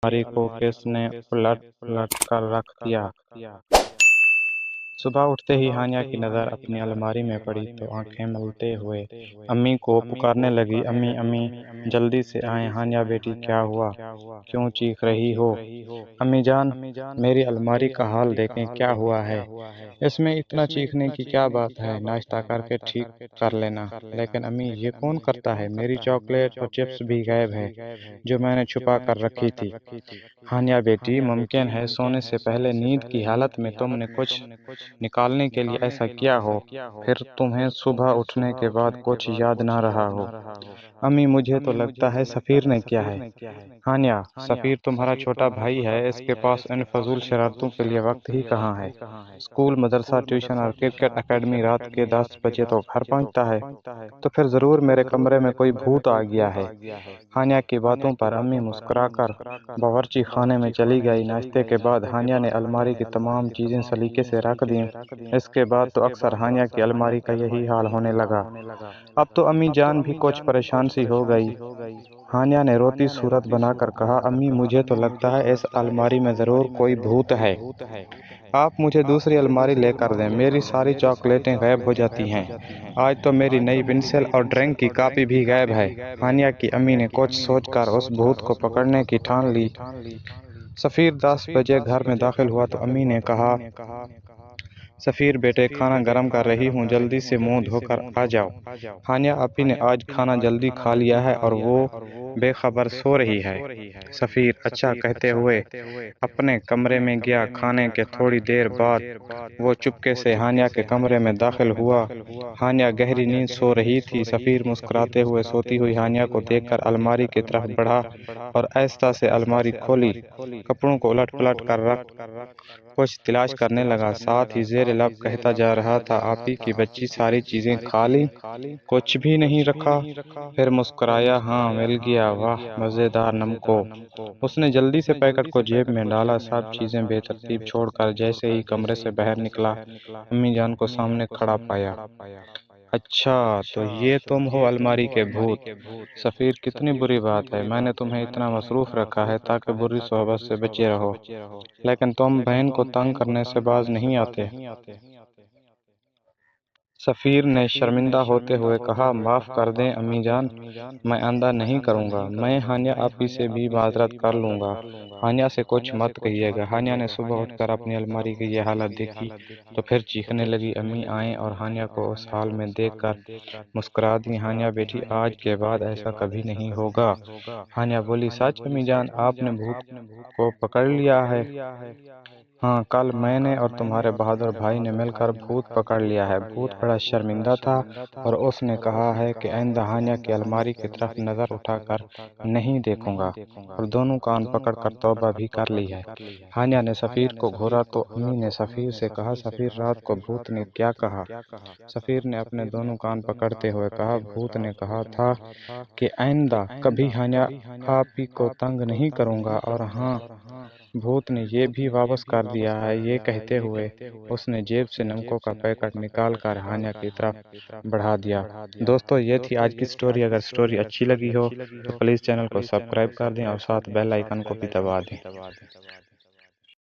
अलमारी को किसने उलट पलट कर रख दिया। सुबह उठते ही हानिया की नज़र अपनी अलमारी में पड़ी तो आंखें मलते हुए अम्मी को पुकारने लगी, अम्मी अम्मी जल्दी से आएं। हानिया बेटी क्या हुआ, क्यों चीख रही हो। अम्मी जान, मेरी अलमारी का हाल देखें, क्या हुआ है। इसमें इतना चीखने की क्या बात है, नाश्ता करके ठीक कर लेना। लेकिन अम्मी ये कौन करता है, मेरी चॉकलेट और चिप्स भी गायब है जो मैंने छुपा कर रखी थी। हानिया बेटी, मुमकिन है सोने से पहले नींद की हालत में तुमने कुछ निकालने के लिए ऐसा किया हो, फिर तुम्हें सुबह उठने के बाद कुछ याद ना रहा हो। अम्मी मुझे तो लगता है सफ़ीर ने किया है। हानिया, सफ़ीर तुम्हारा छोटा भाई है, इसके पास इन फजूल शरारतों के लिए वक्त ही कहाँ है। स्कूल, मदरसा, ट्यूशन और क्रिकेट एकेडमी रात के 10 बजे तो घर पहुंचता है। तो फिर ज़रूर मेरे कमरे में कोई भूत आ गया है। हानिया की बातों पर अम्मी मुस्कुराकर बावर्ची खाने में चली गई। नाश्ते के बाद हानिया ने अलमारी की तमाम चीज़ें सलीके से रख दी। इसके बाद तो अक्सर हानिया की अलमारी का यही हाल होने लगा। अब तो अम्मी जान भी कुछ परेशान सी हो गई। हानिया ने रोती सूरत बनाकर कहा, अम्मी मुझे तो लगता है इस अलमारी में ज़रूर कोई भूत है। आप मुझे दूसरी अलमारी लेकर दें, मेरी सारी चॉकलेटें गायब हो जाती हैं। आज तो मेरी नई पेंसिल और ड्राइंग की कॉपी भी गायब है। हानिया की अम्मी ने कुछ सोचकर उस भूत को पकड़ने की ठान ली। सफ़ीर 10 बजे घर में दाखिल हुआ तो अम्मी ने कहा, सफ़ीर बेटे, खाना गर्म कर रही हूँ, जल्दी से मुंह धोकर आ जाओ। हानिया आपी ने आज खाना जल्दी खा लिया है और वो बेखबर सो रही है। सफ़ीर अच्छा कहते हुए अपने कमरे में गया। खाने के थोड़ी देर बाद वो चुपके से हानिया के कमरे में दाखिल हुआ। हानिया गहरी नींद सो रही थी। सफ़ीर मुस्कुराते हुए सोती हुई हानिया को देखकर अलमारी की तरफ बढ़ा और आहिस्ता से अलमारी खोली। कपड़ों को उलट पलट कर रख कुछ तलाश करने लगा। साथ ही जेर लब कहता जा रहा था, आप ही की बच्ची सारी चीजें खा ली, कुछ भी नहीं रखा। फिर मुस्कुराया, हाँ मिल गया, वाह मजेदार नमको। उसने जल्दी से पैकेट को जेब में डाला। सब चीजें बेतरतीब छोड़कर जैसे ही कमरे से बाहर निकला, अम्मी जान को सामने खड़ा पाया। अच्छा, तो ये तुम हो अलमारी के भूत। सफ़ीर, कितनी बुरी बात है, मैंने तुम्हें इतना मसरूफ रखा है ताकि बुरी सोहबत से बचे रहो, लेकिन तुम बहन को तंग करने से बाज नहीं आते। सफ़ीर ने शर्मिंदा होते हुए कहा, माफ़ कर दें अम्मी जान, मैं आइंदा नहीं करूँगा। मैं हानिया आपी से भी माजरत कर लूँगा। हानिया से कुछ मत कहिएगा। हानिया ने सुबह उठकर अपनी अलमारी की ये हालत देखी तो फिर चीखने लगी। अम्मी आए और हानिया को उस हाल में देखकर मुस्कुरा दी। हानिया बेटी, आज के बाद ऐसा कभी नहीं होगा। हानिया बोली, सच अम्मी जान, आपने भूत को पकड़ लिया है। हाँ, कल मैंने और तुम्हारे बहादुर भाई ने मिलकर भूत पकड़ लिया है। भूत बड़ा शर्मिंदा था और उसने कहा है कि आइंदा हानिया की अलमारी की तरफ नज़र उठाकर नहीं देखूंगा, और दोनों कान पकड़कर तौबा भी कर ली है। हानिया ने सफ़ीर को घूरा तो अम्मी ने सफ़ीर से कहा, सफ़ीर रात को भूत ने क्या कहा। सफ़ीर ने अपने दोनों कान पकड़ते हुए कहा, भूत ने कहा था कि आइंदा कभी हानिया आप ही को तंग नहीं करूंगा। और हाँ, भूत ने ये भी वापस कर दिया है। ये कहते हुए उसने जेब से नमकों का पैकेट निकाल कर हानिया की तरफ बढ़ा दिया। दोस्तों, ये थी आज की स्टोरी। अगर स्टोरी अच्छी लगी हो तो प्लीज़ चैनल को सब्सक्राइब कर दें और साथ बेल आइकन को भी दबा दें।